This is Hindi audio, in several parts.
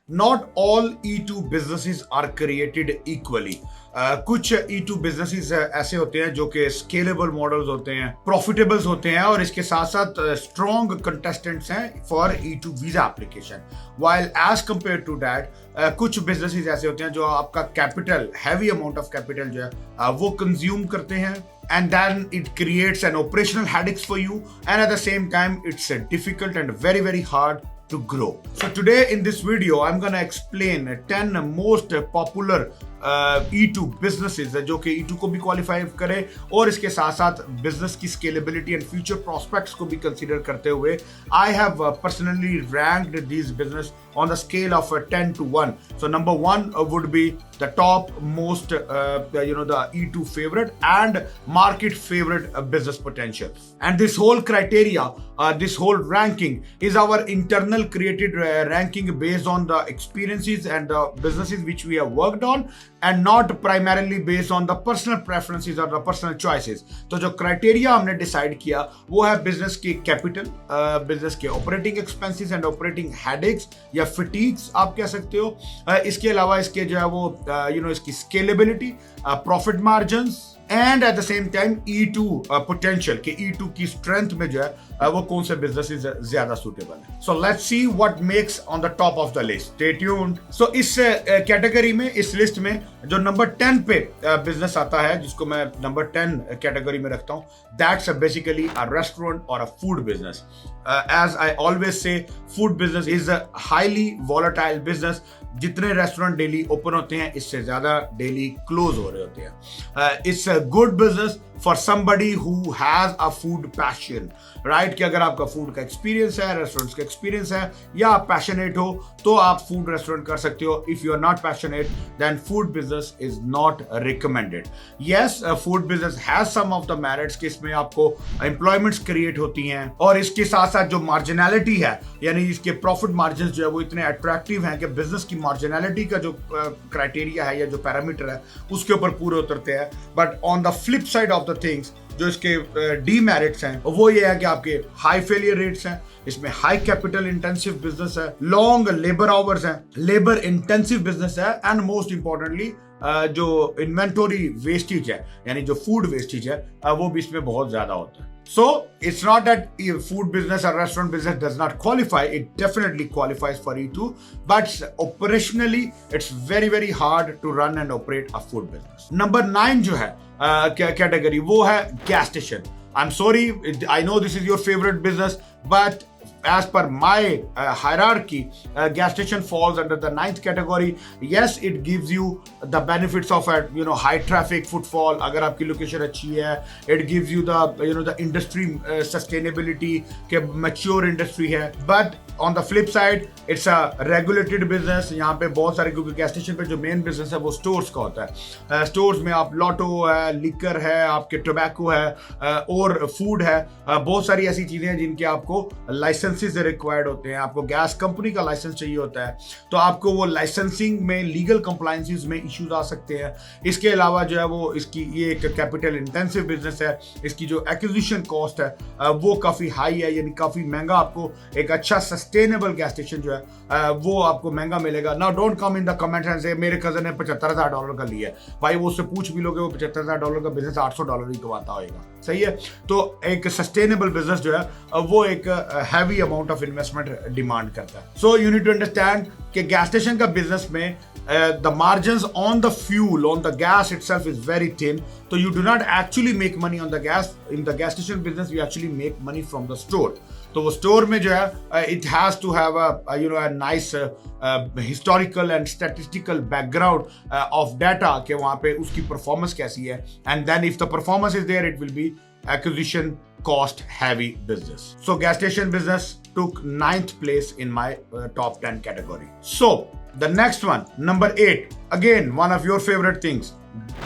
Not all E2 businesses are created equally. कुछ E2 businesses ऐसे होते हैं जो कि scalable models होते हैं, profitables होते हैं और इसके साथ साथ strong contestants हैं for E2 visa application. While as compared to that, कुछ businesses ऐसे होते हैं जो आपका capital, heavy amount of capital जो है वो consume करते हैं, and then it creates an operational headaches for you, and at the same time it's difficult and very hard to grow. So today in this video I'm gonna explain 10 most popular E2 businesses जो कि E2 को भी क्वालिफाई करे और इसके साथ साथ बिजनेस की स्केलेबिलिटी एंड फ्यूचर प्रोस्पेक्ट्स को भी कंसीडर करते हुए I have personally ranked these business on the scale of 10 to 1. So number 1 would be the top most the E2 favorite and market favorite business potential. And this whole criteria, this whole ranking is our internal created ranking based on the experiences and the businesses which we have worked on, and not primarily based on the personal preferences or the personal choices. तो जो क्राइटेरिया हमने डिसाइड किया वो है बिजनेस के कैपिटल, बिजनेस के operating expenses and operating headaches या फिटीग्स आप कह सकते हो. इसके अलावा इसके जो है वो इसकी scalability, profit margins and at the same time E2 potential के E2 की स्ट्रेंथ में जो है वो कौन से बिजनेसेस ज्यादा सूटेबल है. So let's see what makes on the top of the list. Stay tuned. So इस कैटेगरी में, इस लिस्ट में जो नंबर 10 पे बिजनेस आता है, जिसको मैं नंबर 10 कैटेगरी में रखता हूं, दैट्स बेसिकली अ रेस्टोरेंट और a food business. As I always say, food business is a highly volatile business. जितने रेस्टोरेंट डेली ओपन होते हैं इससे ज्यादा डेली क्लोज हो रहे होते हैं. It's a good business for somebody who has a food passion, right? कि अगर आपका फूड का एक्सपीरियंस है, रेस्टोरेंट्स का एक्सपीरियंस है, या आप पैशनेट हो तो आप फूड रेस्टोरेंट कर सकते हो. If you are not passionate then food business is not recommended. Yes, food business has some of the merits कि इसमें आपको एम्प्लॉयमेंट्स क्रिएट होती हैं और इसके साथ साथ जो मार्जिनलिटी है, यानी इसके प्रॉफिट मार्जिन जो है वो इतने अट्रैक्टिव हैं कि बिजनेस की मार्जिनलिटी का जो क्राइटेरिया है या जो पैरामीटर है उसके ऊपर पूरे उतरते हैं. But on the flip side of the things, जो इसके डीमेरिट्स हैं वो ये है कि आपके हाई फेलियर रेट्स हैं, इसमें हाई कैपिटल इंटेंसिव बिजनेस है, लॉन्ग लेबर आवर्स हैं, लेबर इंटेंसिव बिजनेस है, एंड मोस्ट इंपॉर्टेंटली जो इन्वेंटरी वेस्टेज है, यानी जो फूड वेस्टेज है, वो भी इसमें बहुत ज्यादा होता है. So it's not that food business or restaurant business does not qualify. It definitely qualifies for E2, but operationally it's very hard to run and operate a food business. Number 9 जो है कैटेगरी, वो है gas station. I'm sorry, I know this is your favorite business, but as per my hierarchy, gas station falls under the 9th category. Yes, it gives you the benefits of a high traffic footfall. अगर आपकी लोकेशन अच्छी है, it gives you the industry sustainability के mature industry है. But on the flip side, it's a regulated business. यहाँ पे बहुत सारे, क्योंकि गैस स्टेशन पे जो मेन बिजनेस है वो स्टोर्स का होता है. स्टोर्स में आप लॉटो है, लिकर है, आपके टोबैको है और फूड है. बहुत सारी ऐसी चीजें हैं जिनके आपको लाइसेंसेस रिक्वायर्ड होते हैं. आपको गैस कंपनी का लाइसेंस चाहिए होता है, तो आपको वो लाइसेंसिंग में, लीगल कंप्लायंसेस में इश्यूज आ सकते हैं. इसके अलावा जो है वो इसकी ये एक कैपिटल इंटेंसिव बिजनेस है. इसकी जो एक्विजिशन कॉस्ट है वो काफी हाई है, यानी काफी महंगा. आपको एक अच्छा सस्टेनेबल गैस स्टेशन जो है वो आपको महंगा मिलेगा. Now don't come in the comments and से मेरे कजन ने $75,000 का लिया है. भाई वो उससे पूछ भी लोगे, वो $75,000 का बिजनेस $800 ही कमाता होगा. सही है. तो एक सस्टेनेबल बिजनेस जो है वो एक heavy amount of investment demand करता है. So you need to understand कि गैस स्टेशन का बिजनेस में the margins on the fuel, on the gas itself is very thin. So you do not actually make money on the gas. In the gas station business, you actually make money from the store. तो वो स्टोर में जो है it has to have a nice historical and statistical background of data कि वहाँ पे उसकी परफॉर्मेंस कैसी है. And then if the performance is there, it will be acquisition cost heavy business. So gas station business took 9th place in my top 10 category. So the next one, number 8, again one of your favorite things,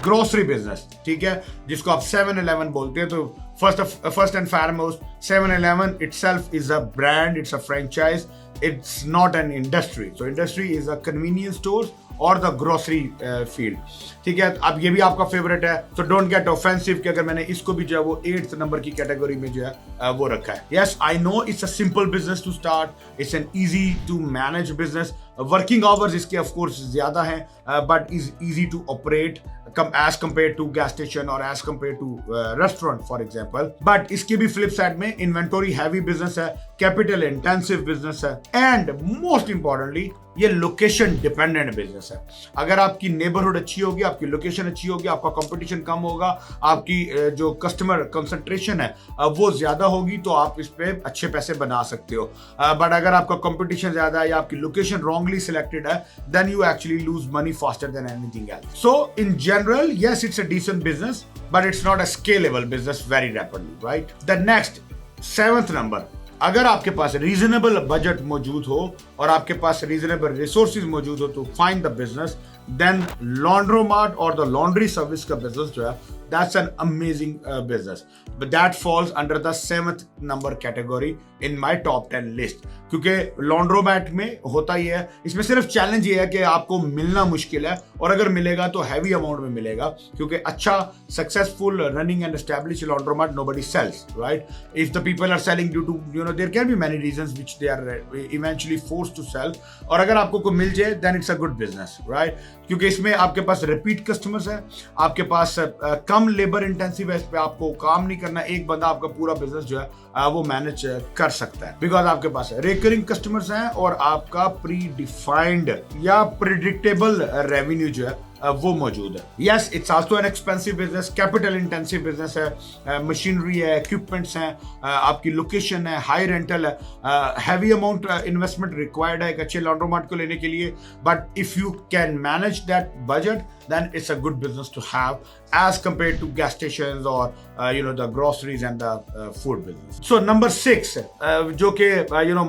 grocery business. ठीक है, जिसको आप 7-Eleven बोलते हैं. तो first and foremost, 7-Eleven itself is a brand, it's a franchise, it's not an industry. So industry is a convenience stores और द ग्रोसरी फील्ड. ठीक है, अब ये भी आपका फेवरेट है, तो डोंट गेट ऑफेंसिव कि अगर मैंने इसको भी जो है वो 8th नंबर की कैटेगरी में जो है वो रखा है. Yes, I know it's a simple business to start, it's an easy to manage business, working hours इसके ऑफ कोर्स ज्यादा हैं, but is easy to operate as compared to gas station or as compared to restaurant for example. But इसके भी flip side में inventory heavy business है, capital intensive business है, and most importantly ये लोकेशन डिपेंडेंट बिजनेस है. अगर आपकी नेबरहुड अच्छी होगी, आपकी लोकेशन अच्छी होगी, आपका कंपटीशन कम होगा, आपकी जो कस्टमर कंसंट्रेशन है वो ज्यादा होगी, तो आप इस पे अच्छे पैसे बना सकते हो. बट अगर आपका कंपटीशन ज्यादा है या आपकी लोकेशन रॉन्गली सिलेक्टेड है, then you actually lose money faster than anything else. So in general yes it's a decent business, but it's not a scalable business very rapidly, right? The next 7th number, अगर आपके पास रीजनेबल बजट मौजूद हो और आपके पास रीजनेबल रिसोर्सेज मौजूद हो to find the business, then laundromat और द लॉन्ड्री सर्विस का बिजनेस जो है, that's an amazing business, but that falls under the 7th number category in my top 10 list. क्योंकि लॉन्ड्रोमैट में होता ही है, इसमें सिर्फ चैलेंज ये है कि आपको मिलना मुश्किल है, और अगर मिलेगा तो हैवी अमाउंट में मिलेगा, क्योंकि अच्छा successful running and establish laundromat nobody sells, right? If the people are selling due to there can be many reasons which they are eventually forced to sell, और अगर आपको कोई मिल जाए then it's a good business, right? क्योंकि इसमें आपके पास रिपीट कस्टमर्स है, आपके पास कम लेबर इंटेंसिव है, इस पे आपको काम नहीं करना, एक बंदा आपका पूरा बिजनेस जो है वो मैनेज कर सकता है, बिकॉज आपके पास रिकरिंग कस्टमर्स हैं और आपका प्री डिफाइंड या प्रिडिक्टेबल रेवेन्यू जो है वो मौजूद है. Yes it's also an expensive business, capital intensive business है, मशीनरी है, इक्विपमेंट्स हैं, आपकी लोकेशन है, हाई रेंटल है, हैवी अमाउंट इन्वेस्टमेंट रिक्वायर्ड है एक अच्छे लॉन्ड्रोमार्ट को लेने के लिए. But if you can manage that budget, then it's a good business to have as compared to gas stations or the groceries and the food business. So number 6 जो कि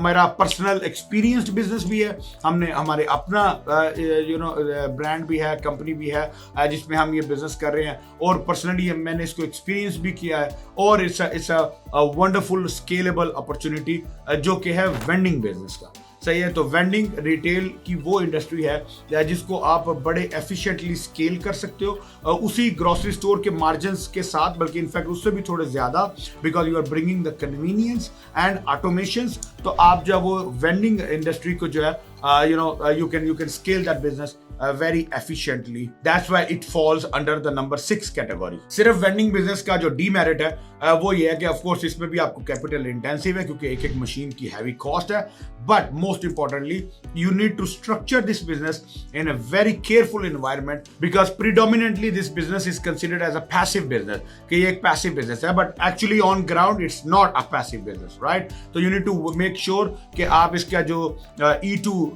मेरा पर्सनल एक्सपीरियंस्ड बिजनेस भी है, हमने हमारे अपना ब्रांड भी है, कंपनी भी है जिसमें हम ये बिजनेस कर रहे हैं, और पर्सनली मैंने इसको एक्सपीरियंस भी किया है, और it's a wonderful scalable opportunity जो कि है वेंडिंग बिजनेस का. सही है. तो वेंडिंग रिटेल की वो इंडस्ट्री है जिसको आप बड़े एफिशिएंटली स्केल कर सकते हो उसी ग्रोसरी स्टोर के मार्जिन्स के साथ, बल्कि इनफैक्ट उससे भी थोड़े ज्यादा, because you are bringing the convenience and automations. तो आप जब वो वेंडिंग इंडस्ट्री को जो है you can scale that business very efficiently. That's why it falls under the number 6 category. सिर्फ वेंडिंग बिजनेस का जो डीमेरिट है वो ये है कि ऑफ कोर्स इसमें भी आपको कैपिटल इंटेंसिव है, क्योंकि एक एक मशीन की हैवी कॉस्ट है. But most importantly you need to structure this business in a very careful environment, because predominantly this business is considered as a passive business, कि ये एक पैसिव बिजनेस है, but actually on ground it's not a passive business, right? तो you need to make sure कि आप इसका जो E2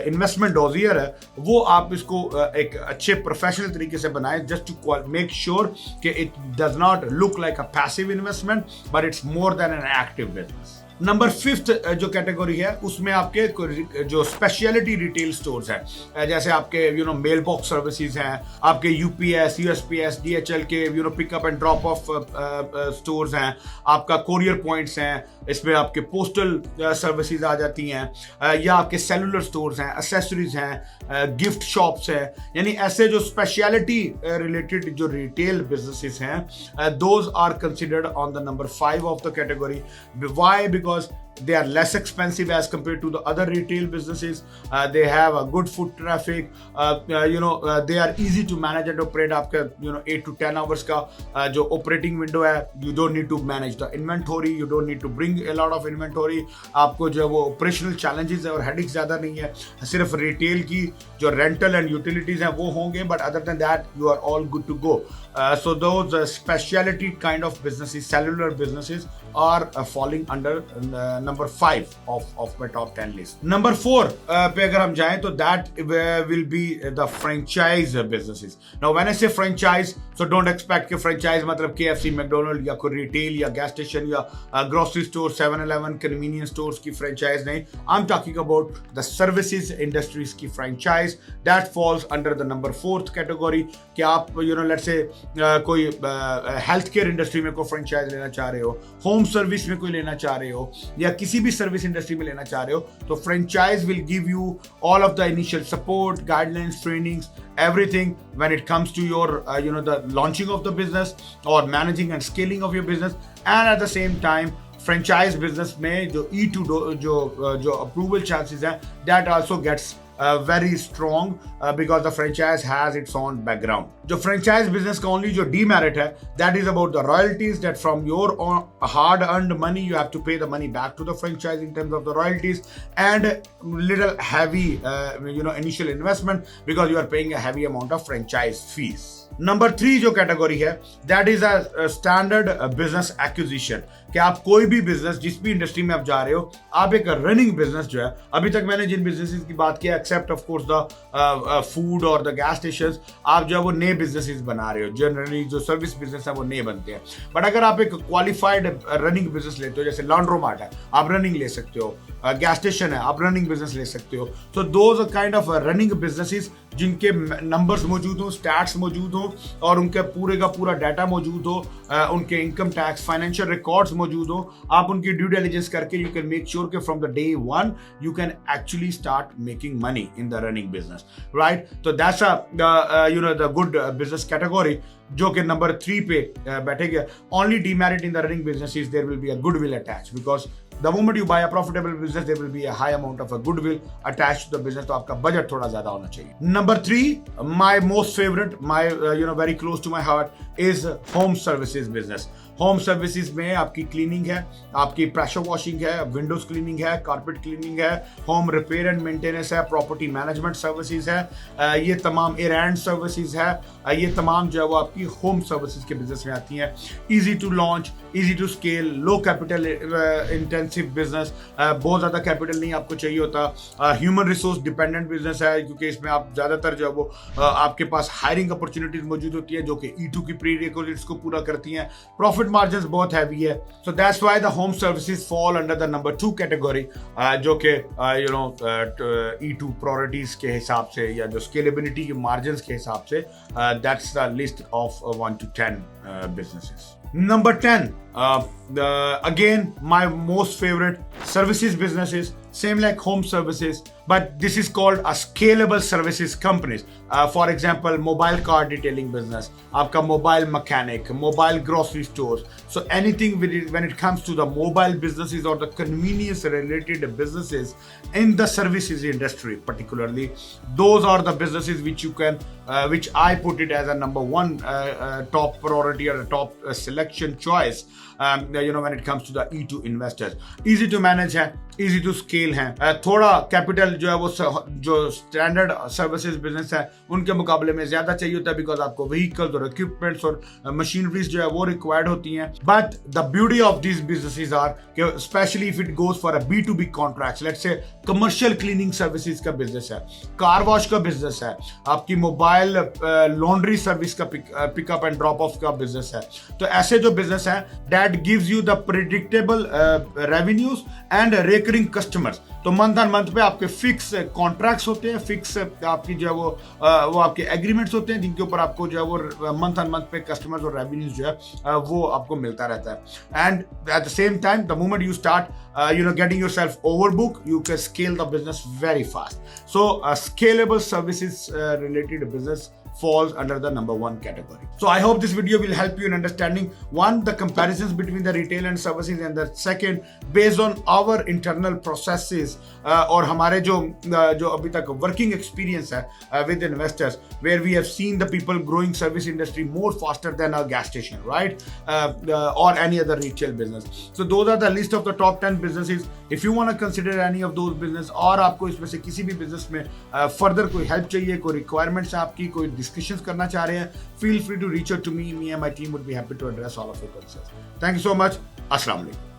इन्वेस्टमेंट डोजियर है वो आप इसको एक अच्छे प्रोफेशनल तरीके से बनाएं, जस्ट टू मेक श्योर कि it does not look like a passive investment, but it's more than an active business. Number 5th जो कैटेगरी है उसमें आपके जो स्पेशलिटी रिटेल स्टोर्स हैं, जैसे आपके मेल बॉक्स सर्विसेज हैं, आपके यूपीएस, यूएसपीएस, डीएचएल के pickup and drop of stores हैं, आपका कोरियर पॉइंट्स हैं, इसमें आपके पोस्टल सर्विसेज आ जाती हैं, या आपके सेलुलर स्टोर्स हैं, एसेसरीज हैं, गिफ्ट शॉप्स हैं. यानी ऐसे जो स्पेशलिटी रिलेटेड जो रिटेल बिजनेसेस हैं, those are considered on the number 5 of the category. Why? Because they are less expensive as compared to the other retail businesses. They have a good foot traffic. They are easy to manage and operate. आपका 8 to 10 hours का जो operating window है, you don't need to manage the inventory. You don't need to bring a lot of inventory. आपको जो वो operational challenges है और headaches ज़्यादा नहीं है. सिर्फ retail की जो rental and utilities हैं वो होंगे, but other than that you are all good to go. So those specialty kind of businesses, cellular businesses, are falling under number 5 of my top 10 list. Number 4 पे अगर हम जाएं तो that will be the franchise businesses. Now when I say franchise, so don't expect कि franchise मतलब KFC, McDonald या कोई retail या gas station या grocery store, 7-Eleven, convenience stores की franchise नहीं. I'm talking about the services industries की franchise. That falls under the number 4th category. कि आप let's say कोई हेल्थ केयर इंडस्ट्री में कोई फ्रेंचाइज लेना चाह रहे हो, होम सर्विस में कोई लेना चाह रहे हो, या किसी भी सर्विस इंडस्ट्री में लेना चाह रहे हो, तो franchise will give you all of the initial support, guidelines, trainings, everything when it comes to your the launching of the business or managing and scaling of your business. And at the same time franchise business में जो E2 जो approval chances हैं, that also gets very strong because the franchise has its own background. जो franchise business का only जो demerit है, that is about the royalties, that from your own hard earned money you have to pay the money back to the franchise in terms of the royalties, and little heavy initial investment because you are paying a heavy amount of franchise fees. Number 3 जो कैटेगरी है, that is a standard business acquisition, कि आप कोई भी बिजनेस जिस भी इंडस्ट्री में आप जा रहे हो, आप एक रनिंग बिजनेस जो है, अभी तक मैंने जिन बिजनेसेस की बात की except of course the food और द गैस स्टेशंस, आप जो है वो नए बिजनेसेस बना रहे हो. जनरली जो सर्विस बिजनेस है वो नए बनते हैं. बट अगर आप एक क्वालिफाइड रनिंग बिजनेस लेते हो, जैसे लॉन्ड्रोमार्ट है, आप रनिंग ले सकते हो, गैस स्टेशन है, आप रनिंग बिजनेस ले सकते हो. So those kind of running businesses जिनके नंबर्स मौजूद हो, स्टैट्स मौजूद हो और उनके पूरे का पूरा डाटा मौजूद हो, उनके इनकम टैक्स फाइनेंशियल रिकॉर्ड्स मौजूद हो, आप उनकी ड्यू डिलिजेंस करके यू कैन मेक श्योर कि from the day 1 you can actually start making money in the running business, right. तो that's the good business category जो कि नंबर 3 पे बैठेगा. Only demerit in the running business is there will be a goodwill attach, because the moment you buy a profitable business there will be a high amount of a goodwill attached to the business, तो आपका बजट थोड़ा ज्यादा होना चाहिए. Number 3, my most favorite, my very close to my heart is home services business. Home services में आपकी क्लीनिंग है, आपकी प्रेशर वॉशिंग है, विंडोज क्लीनिंग है, कारपेट क्लीनिंग है, होम रिपेयर एंड मेंटेनेंस है, प्रॉपर्टी मैनेजमेंट सर्विसेज है, ये तमाम एरेंड सर्विसेज है, ये तमाम जो है वो आपकी होम सर्विसेज के बिजनेस में आती हैं. Easy to launch, easy to scale, low capital intensive business, बहुत ज़्यादा कैपिटल नहीं आपको चाहिए होता. ह्यूमन रिसोर्स डिपेंडेंट बिजनेस है, क्योंकि इसमें आप ज़्यादातर जो है वो आपके पास हायरिंग अपॉर्चुनिटीज मौजूद होती है जो कि E2 की प्री रिक्विजिट्स को पूरा करती हैं. प्रॉफिट मार्जिन्स बहुत हैवी है. So that's why the home services fall under the number 2 category, जो कि E2 प्रायोरिटीज के हिसाब से या जो स्केलेबिलिटी के मार्जिन्स के हिसाब से, that's the list of 1 to 10 businesses. Number 10, again my most favorite services businesses, same like home services, but this is called a scalable services companies. For example, mobile car detailing business, आपका mobile mechanic, mobile grocery stores. So anything when it comes to the mobile businesses or the convenience related businesses in the services industry particularly, those are the businesses which you can which I put it as a number 1 top priority or a top selection choice when it comes to the E2 investors. Easy to manage है, easy to scale है, थोड़ा कैपिटल जो है वो जो स्टैंडर्ड सर्विसेज बिजनेस है उनके मुकाबले में ज्यादा चाहिए होता है, बिकॉज आपको व्हीकल्स और इक्विपमेंट्स और मशीनरीज जो है वो रिक्वायर्ड होती हैं. But the beauty of this businesses are कि specially if it goes for a B2B contracts, let's say commercial cleaning services का बिजनेस है, कार वॉश का बिजनेस है, आपकी मोबाइल लॉन्ड्री सर्विस का पिकअप एंड ड्रॉप ऑफ का बिजनेस है. तो ऐसे जो बिजनेस है that gives you the predictable revenues and recurring customers. तो मंथ ऑन मंथ पे आपके फिक्स कॉन्ट्रैक्ट्स होते हैं, फिक्स आपकी जो है वो आपके एग्रीमेंट्स होते हैं जिनके ऊपर आपको जो है वो मंथ ऑन मंथ पे कस्टमर्स और रेवेन्यूज जो है वो आपको मिलता रहता है. And at the same time the moment you start getting yourself overbook, you can scale the business very fast. So scalable services related business falls under the number 1 category. So I hope this video will help you in understanding, one, the comparisons between the retail and services, and the second, based on our internal processes और हमारे जो अभी तक working experience है with investors, where we have seen the people growing service industry more faster than a gas station, right? Or any other retail business. So those are the list of the top 10 businesses. If you want to consider any of those business, और आपको इसमें से किसी भी business में further कोई help चाहिए, कोई requirements है आपकी, कोई discussions करना चाह रहे हैं, feel free to reach out to me and my team would be happy to address all of your concerns. Thank you so much. Assalamu alaikum.